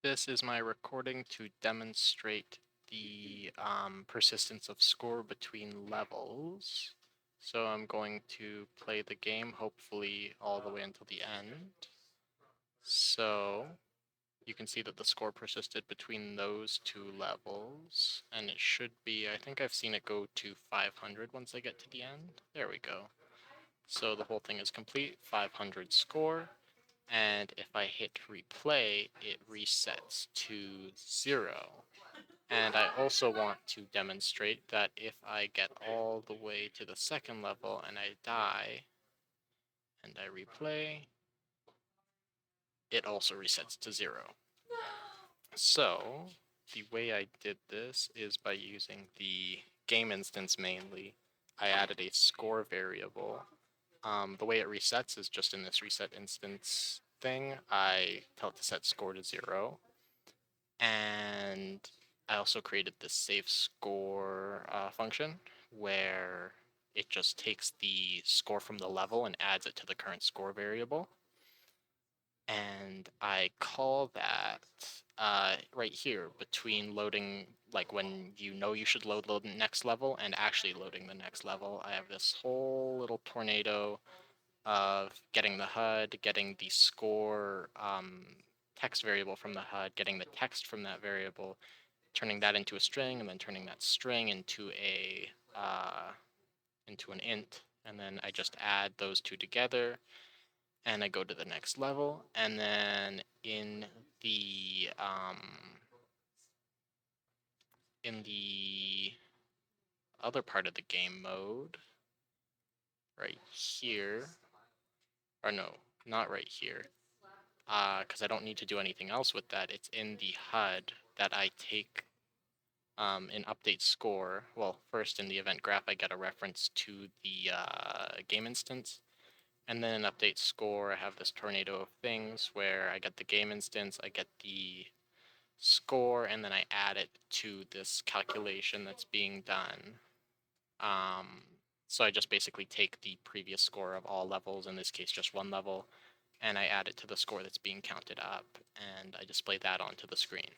This is my recording to demonstrate the persistence of score between levels. So I'm going to play the game, hopefully all the way until the end. So you can see that the score persisted between those two levels, and it should be, I think I've seen it go to 500 once I get to the end. There we go. So the whole thing is complete, 500 score. And if I hit replay, it resets to 0. And I also want to demonstrate that if I get all the way to the second level and I die, and I replay, it also resets to 0. So the way I did this is by using the game instance mainly. I added a score variable. The way it resets is just in this reset instance thing. I tell it to set score to 0. And I also created this save score function where it just takes the score from the level and adds it to the current score variable. And I call that right here between loading, like when you know you should load the next level and actually loading the next level. I have this whole little tornado of getting the HUD, getting the score text variable from the HUD, getting the text from that variable, turning that into a string, and then turning that string into an int, and then I just add those two together, and I go to the next level, and then in the other part of the game mode, right here, or no, not right here, because I don't need to do anything else with that. It's in the HUD that I take in update score. Well, first in the event graph, I get a reference to the game instance. And then in update score, I have this tornado of things where I get the game instance, I get the score, and then I add it to this calculation that's being done. So I just basically take the previous score of all levels, in this case just one level, and I add it to the score that's being counted up, and I display that onto the screen.